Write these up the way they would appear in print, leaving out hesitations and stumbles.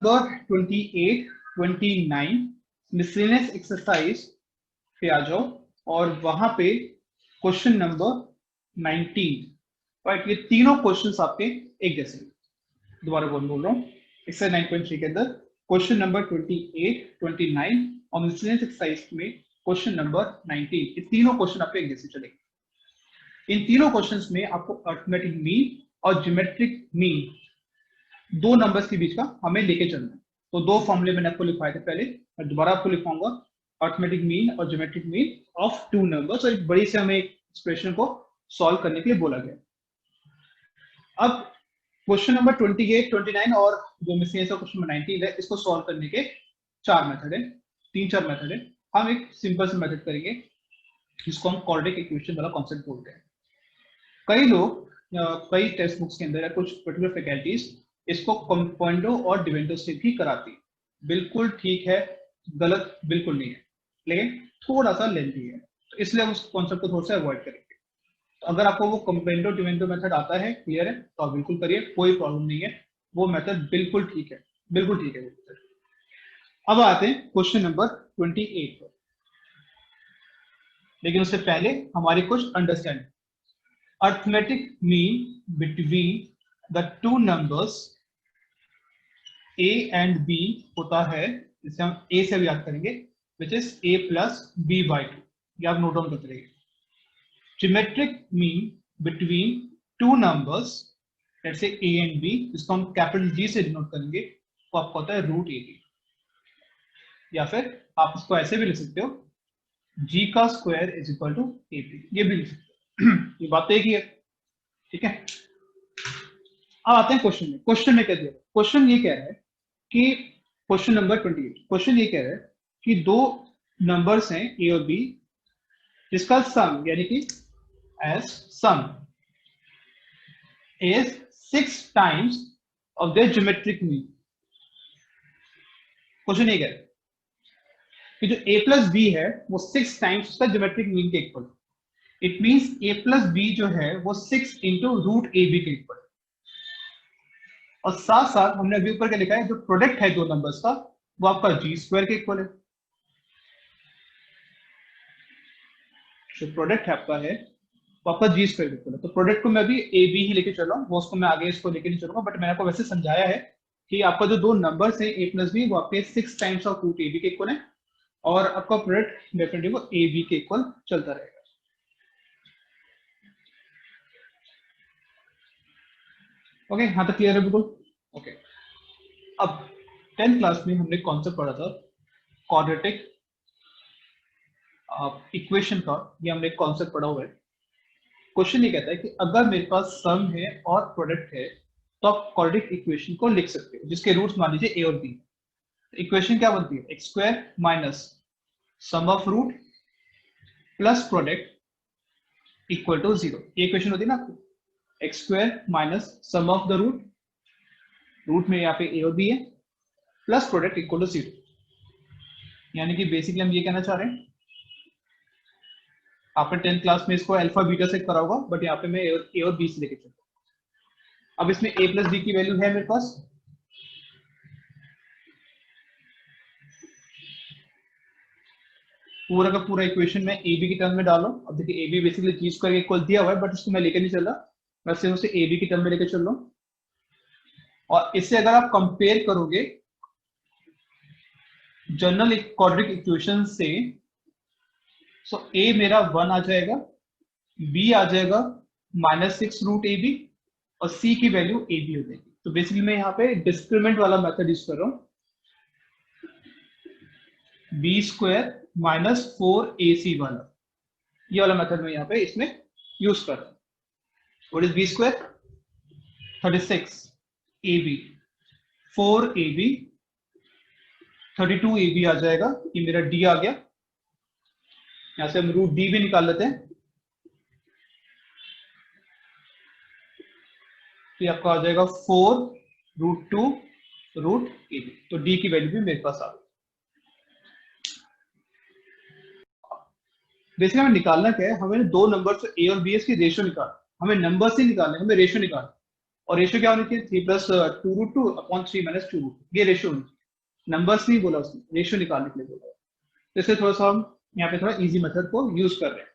Number 28, 29 miscellaneous exercise पे आ जाओ और वहां पे क्वेश्चन नंबर 19, राइट। ये तीनों क्वेश्चंस आपके एक जैसे। दोबारा बोल रहा हूँ, एक्सरसाइज 9.3 के अंदर क्वेश्चन नंबर 28, 29 और मिसलेनियस एक्सरसाइज में क्वेश्चन नंबर 19, ये तीनों क्वेश्चन आपके एक जैसे चलेंगे। इन तीनों क्वेश्चंस में आपको अर्थमेटिक मीन और ज्योमेट्रिक मीन दो नंबर्स के बीच का हमें लेके चलना है। तो दो फॉर्मूले मैंने आपको लिखवाए थे पहले, मैं दोबारा आपको लिखवाऊंगा, अर्थमेटिक मीन और geometric mean of two numbers, और एक बड़ी से हमें एक्सप्रेशन को सॉल्व करने के लिए बोला गया। अब क्वेश्चन नंबर 28, 29 और जो मिसलेनियस क्वेश्चन नंबर 19 है, इसको सॉल्व करने के चार मेथड है, तीन चार मेथड है। हम एक सिंपल से मेथड करेंगे जिसको हम क्वाड्रेटिक इक्वेशन वाला कॉन्सेप्ट बोलते हैं। कई लोग कई टेक्स्ट बुक्स के अंदर या कुछ पर्टिकुलर फैकल्टीज इसको कंपाउंडो और डिविडेंडो से भी कराती है। बिल्कुल ठीक है, गलत बिल्कुल नहीं है, लेकिन थोड़ा सा लेंथी है, तो इसलिए हम उस कॉन्सेप्ट को थोड़ा सा अवॉइड करेंगे। तो अगर आपको वो कंपाउंडो डिविडेंडो मेथड आता है, क्लियर है, तो आप बिल्कुल करिए, कोई प्रॉब्लम नहीं है, वो मेथड बिल्कुल ठीक है, बिल्कुल ठीक है वो मेथड। अब आते हैं क्वेश्चन नंबर 28 पर, लेकिन उससे पहले हमारी कुछ understanding. arithmetic mean between the two numbers a and b होता है, जिसे हम a से भी याद करेंगे, which is a plus b by 2। ये आप नोट डाउन करते रहिए। Geometric mean between two numbers, let's say a and b, जिसको हम कैपिटल G से डिनोट करेंगे, वो आपको होता है रूट ए बी, या फिर आप इसको ऐसे भी लिख सकते हो, g का square is equal to A B, ये भी लिख सकते हो। ये बात एक ही है, ठीक है। अब आते हैं क्वेश्चन में। क्वेश्चन में क्या दिया? क्वेश्चन ये कह रहा है कि क्वेश्चन नंबर 28, क्वेश्चन ये कह रहा है कि दो नंबर्स हैं ए और बी, जिसका सम यानी कि S some is 6 times of their geometric mean. Question ये कह रहा है कि जो a प्लस बी है वो 6 टाइम्स उसका ज्योमेट्रिक मीन के equal. It means a plus B जो है वो 6 इंटू रूट ए बी के इक्वल। और साथ साथ हमने अभी ऊपर क्या लिखा है, जो प्रोडक्ट है दो नंबर्स का, वो आपका जी स्क्वायर के इक्वल है। जो प्रोडक्ट है आपका है वो आपका जी स्क्वायर के इक्वल है। तो प्रोडक्ट को मैं अभी ए बी ही लेके चल रहा हूँ, वो उसको मैं आगे इसको लेके नहीं चलूंगा, बट मैंने आपको वैसे समझाया है कि आपका जो दो नंबर्स है ए प्लस बी, वो आपके 6 times of root A B के इक्वल है, और आपका प्रोडक्ट डेफिनेटली वो ए बी के इक्वल चलता रहेगा। ओके, यहाँ तक क्लियर है बिल्कुल? ओके। अब 10th क्लास में हमने कॉन्सेप्ट पढ़ा था क्वाड्रेटिक इक्वेशन का, ये हमने कॉन्सेप्ट पढ़ा हुआ है। क्वेश्चन ये कहता है कि अगर मेरे पास सम है और प्रोडक्ट है, तो आप क्वाड्रेटिक इक्वेशन को लिख सकते हो, जिसके रूट्स मान लीजिए ए और बी। इक्वेशन क्या बनती है? X square minus sum of root plus product equal to 0। ये इक्वेशन होती है ना आपको, x square minus sum of the root, root में यहाँ पे ए और बी है, प्लस प्रोडक्ट इक्वल टू 0। यानी कि बेसिकली हम ये कहना चाह रहे हैं, आपने 10th क्लास में इसको अल्फा बीटा से करा होगा, बट यहाँ पे मैं ए और बी से लेके चलता हूँ। अब इसमें a प्लस बी की वैल्यू है मेरे पास, पूरा का पूरा इक्वेशन में ए बी की टर्म में डालो। अब देखिए A B basically G square के इक्वल दिया हुआ है, बट इसको मैं लेके नहीं चल रहा, मैं सिर्फ उसे ए बी की टर्म में लेके चल रहा हूँ। और इससे अगर आप कंपेयर करोगे जनरल क्वाड्रेटिक इक्वेशन से, सो ए मेरा 1 आ जाएगा, बी आ जाएगा -6 रूट ए बी, और सी की वैल्यू ए बी हो जाएगी। तो बेसिकली मैं यहाँ पे डिस्क्रिमिनेंट वाला मेथड यूज कर रहा हूँ, बी स्क्वायर माइनस 4ac वाला, ये वाला मेथड मैं यहाँ पे इसमें यूज कर रहा हूँ। What is B square? 36 ab, 4ab, 32ab आ जाएगा, ये मेरा d आ गया। यहां से हम रूट d भी निकाल लेते हैं, तो आपका आ जाएगा 4 रूट 2 रूट ए बी। तो d की वैल्यू भी मेरे पास आ गई। बेसिकली हमें निकालना क्या है, हमें दो नंबर से ए और बी की रेशियो निकाल, हमें नंबर से निकालना है, हमें रेशियो निकालना। और रेशियो क्या होनी चाहिए, 3+2√2/3 - 2√2, ये रेशियो होनी चाहिए। नंबर्स नहीं बोला उसने, रेशियो निकालने के लिए बोला। तो इससे थोड़ा सा हम यहाँ पे थोड़ा इजी मेथड को यूज कर रहे हैं।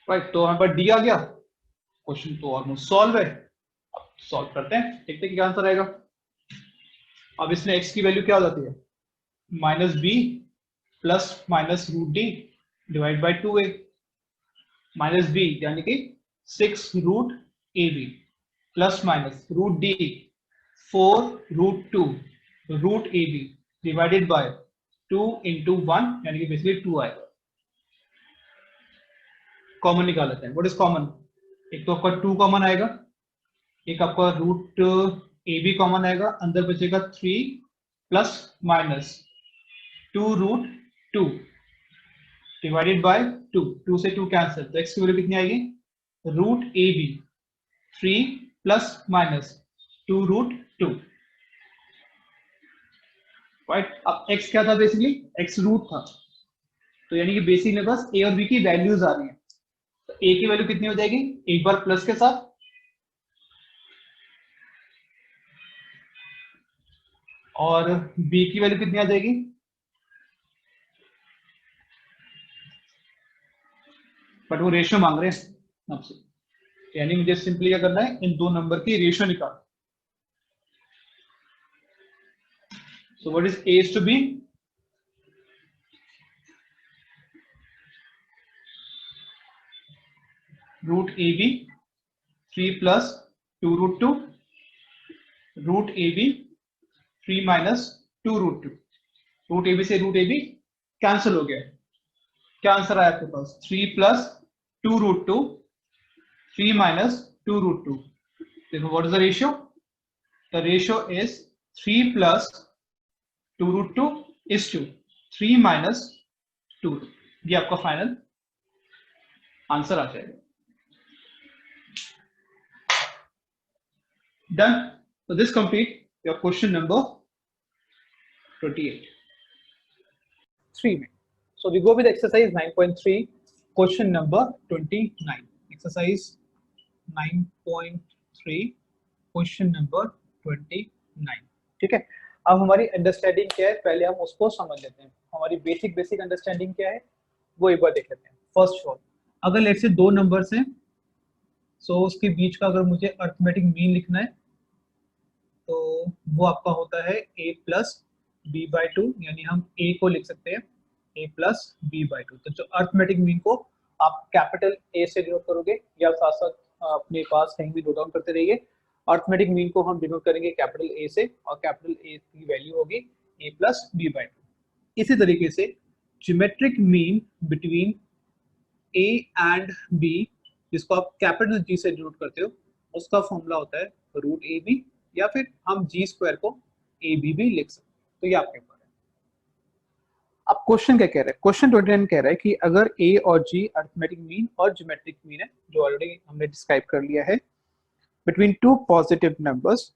राइट, तो हमारे पास डी आ गया, क्वेश्चन तो ऑलमोस्ट सॉल्व है। अब सॉल्व करते हैं, देखते हैं क्या आंसर आएगा। अब इसमें x की वैल्यू क्या हो जाती है, -b +-√d divide by 2a, -b यानी कि 6√ab +-√d 4√2√ab divided by 2 × 1 यानी कि बेसिकली 2 आएगा। कॉमन निकाल लेते हैं, व्हाट इज कॉमन। एक तो आपका 2 कॉमन आएगा, एक आपका √ab कॉमन आएगा, अंदर बचेगा 3 +-2√2 डिवाइडेड बाय 2, 2 से 2 कैंसिल, तो x की वैल्यू कितनी आएगी, √ab 3 +-2√2। राइट, अब x क्या था, बेसिकली x रूट था, तो यानी कि बेसिक में बस a और b की वैल्यूज आ रही है। तो a की वैल्यू कितनी हो जाएगी, एक बार प्लस के साथ, और b की वैल्यू कितनी आ जाएगी, बट वो रेशियो मांग रहे हैं आपसे, यानी मुझे सिंपली क्या करना है, इन दो नंबर की रेशियो निकाल। So what is a is to b, √ab 3 +-2√2 √ab 3 - 2√2, √ab से √ab कैंसिल हो गया। क्या आंसर आया आपके पास, 3 +-2√2 3 - 2√2। देखो what is the ratio, the ratio is 3 +-2√2 is to 3 - 2, ये आपका फाइनल आंसर आ जाएगा। Done, so this complete your question number 28. 3 में, so we go with exercise 9.3 question number 29, exercise 9.3 question number 29। ठीक है, अब हमारी अंडरस्टैंडिंग क्या है, पहले हम उसको समझ लेते हैं। हमारी बेसिक अंडरस्टैंडिंग क्या है वो एक बार देख लेते हैं। फर्स्ट ऑफ ऑल, अगर लेट्स से दो नंबर्स हैं, सो उसके बीच का अगर मुझे अर्थमेटिक मीन लिखना है, तो वो आपका होता है a + b/2, यानी हम a को लिख सकते हैं a + b/2। तो जो अर्थमेटिक मीन को आप कैपिटल A से डिनोट करोगे, या साथ साथ अपने पास कहीं भी नोट डाउन करते रहिए, अर्थमेटिक मीन को हम डिनोट करेंगे कैपिटल A से, और कैपिटल A की वैल्यू होगी a + b/2। इसी तरीके से geometric mean between a and b, जिसको आप कैपिटल G से डिनोट करते हो, उसका फॉर्मूला होता है √ab, या फिर हम g² को ab भी लिख सकते हैं। तो ये आपके ऊपर है। अब क्वेश्चन क्या कह रहा है, क्वेश्चन 29 कह रहा है कि अगर a और g अरिथमेटिक मीन और ज्योमेट्रिक मीन है, जो ऑलरेडी हमने डिस्क्राइब कर लिया है, बिटवीन टू पॉजिटिव नंबर्स,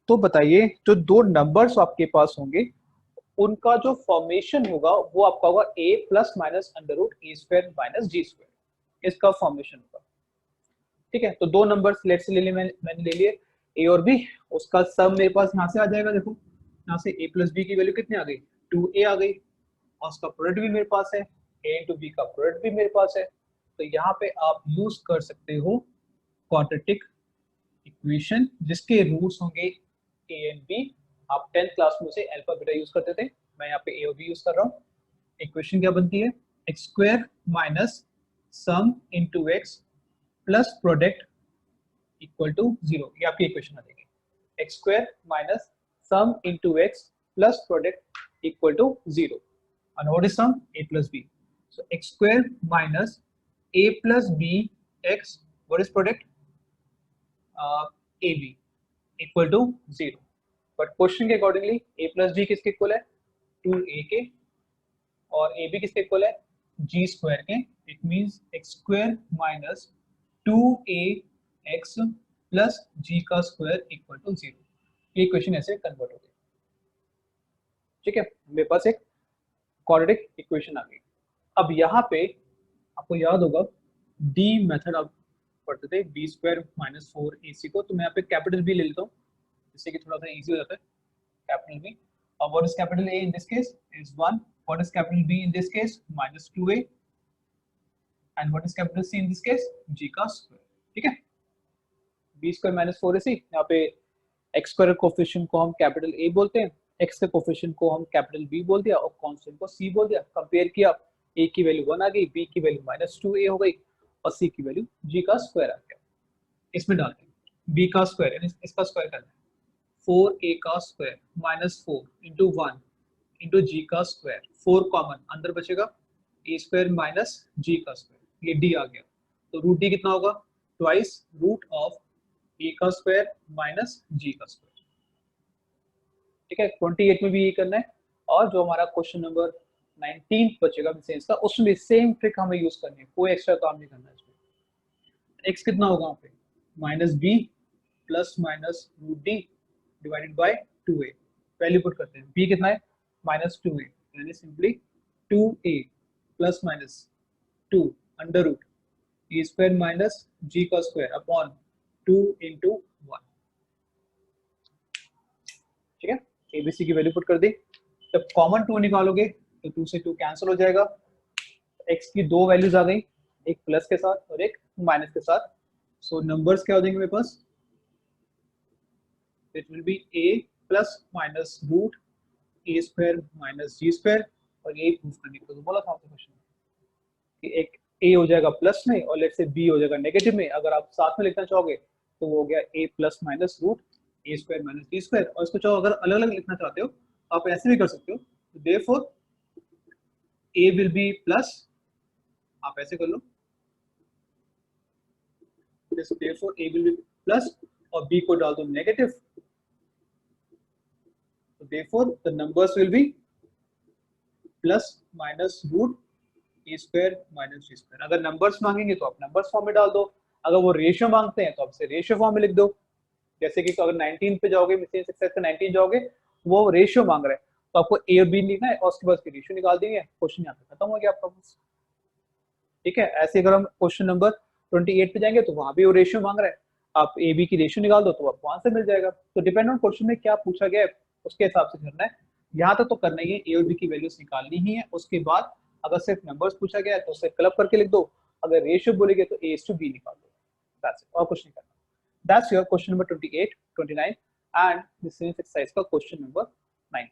तो बताइए जो दो नंबर्स आपके पास होंगे उनका जो फॉर्मेशन होगा वो आपका होगा a +-√a² - g², इसका फॉर्मेशन होगा। ठीक है, तो दो नंबर्स लेट्स ले लिए, मैंने ले लिए a और b, उसका सम मेरे पास यहाँ से आ जाएगा। देखो यहाँ से a + b की वैल्यू कितनी आ गई, 2a आ गई, और उसका प्रोडक्ट भी मेरे पास है, a × b का प्रोडक्ट भी मेरे पास है। तो यहाँ पे आप यूज कर सकते हो क्वाड्रेटिक इक्वेशन, जिसके रूट्स होंगे a एंड b। आप 10th क्लास में से अल्फा बीटा यूज करते थे, मैं यहाँ पे a और b यूज कर रहा हूँ। इक्वेशन क्या बनती है, x² - sum × x plus product equal to 0, ये आपकी इक्वेशन आ जाएगी। x² - sum × x plus product equal to 0, and what is sum, a + b, so x² - a + b x, what is product, ab equal to 0। But question के accordingly a + b किसके equal है, 2a के, और ab किसके equal है, g² के। It means x² - 2ax plus g² equal to 0। ये equation ऐसे कन्वर्ट हो गई। ठीक है, मेरे पास एक क्वाड्रेटिक इक्वेशन आ गई। अब यहाँ पे आपको याद होगा डी मेथड आप पढ़ते थे बी स्क्वायर माइनस 4ac को, तो मैं यहाँ पे कैपिटल बी ले लेता हूँ जिससे कि थोड़ा सा इजी हो जाता है। कैपिटल बी, और what is capital A in this case is 1, what is capital B in this case minus 2a, and what is capital C in this case g का स्क्वायर। ठीक है, बी स्क्वायर माइनस 4ac, यहाँ पे x square coefficient को हम capital A बोलते हैं, x के कोफिशिएंट को हम कैपिटल बी बोल दिया और कांस्टेंट को सी बोल दिया। कंपेयर किया, ए की वैल्यू 1 आ गई, बी की वैल्यू माइनस 2a हो गई और सी की वैल्यू g का स्क्वायर आ गया। इसमें डालते हैं b का स्क्वायर यानी इसका स्क्वायर करना है, 4a का स्क्वायर माइनस 4 इंटू 1 इंटू जी का स्क्वायर, 4 कॉमन अंदर बचेगा, ए स्क्वायर माइनस जी का स्क्वायर, ये डी आ गया, तो रूट डी कितना होगा, ट्वाइस रूट ऑफ ए का स्क्वायर माइनस जी का स्क्वायर। ठीक है, 28 में भी यही करना है, और जो हमारा क्वेश्चन नंबर 19 बचेगा मिसेंस का, उसमें सेम ट्रिक हमें यूज करनी है, कोई एक्स्ट्रा काम नहीं करना है इसमें। एक्स कितना होगा वहाँ पे, minus B plus minus root D divided by 2a, value put करते हैं, b कितना है माइनस 2a, यानी simply 2a plus minus 2 under root A square minus G का स्क्वायर अपॉन 2 इंटू 1। ठीक है, एबीसी की वैल्यू पुट कर दी, जब कॉमन 2 निकालोगे तो 2 से 2 कैंसिल हो जाएगा, एक्स की दो वैल्यूज आ गई, एक प्लस के साथ और एक माइनस के साथ, सो नंबर्स क्या हो जाएंगे मेरे पास, it will be a plus minus root a square minus g square, और ये प्रूफ करने को तो बोला था आपको क्वेश्चन कि एक a हो जाएगा प्लस में और लेट्स से b हो जाएगा नेगेटिव में, अगर आप साथ में लिखना चाहोगे तो वो हो गया a plus minus root a square minus g square, और इसको चाहो अगर अलग अलग लिखना चाहते हो आप ऐसे भी कर सकते हो, therefore a will be plus, आप ऐसे कर लो, therefore a will be plus और b को डाल दो negative, so therefore the numbers will be plus minus root a square minus g square। अगर नंबर्स मांगेंगे तो आप नंबर्स फॉर्म में डाल दो, अगर वो रेशियो मांगते हैं तो आप इसे रेशियो फॉर्म में लिख दो, जैसे कि अगर 19 पे जाओगे, मिसेंस एक्सरसाइज का 19 जाओगे, वो रेशियो मांग रहे हैं तो आपको ए और बी लिखना है और उसके बाद रेशियो निकाल देंगे, क्वेश्चन यहाँ पे खत्म हो गया आपका बस। ठीक है, ऐसे अगर हम क्वेश्चन नंबर 28 पे जाएंगे तो वहां भी वो रेशियो मांग रहा है, आप ए बी की रेशियो निकाल दो तो आपको आंसर मिल जाएगा, तो डिपेंड ऑन क्वेश्चन में क्या पूछा गया है उसके हिसाब से करना है। यहाँ तक तो करना ही है, ए और बी की वैल्यूज निकालनी ही है, उसके बाद अगर सिर्फ नंबर्स पूछा गया है तो उसे क्लब करके लिख दो, अगर रेशियो बोलेंगे तो ए टू बी निकाल दो, दैट्स इट, और कुछ नहीं करना। That's your question number 28, 29 and this exercise का क्वेश्चन नंबर 19।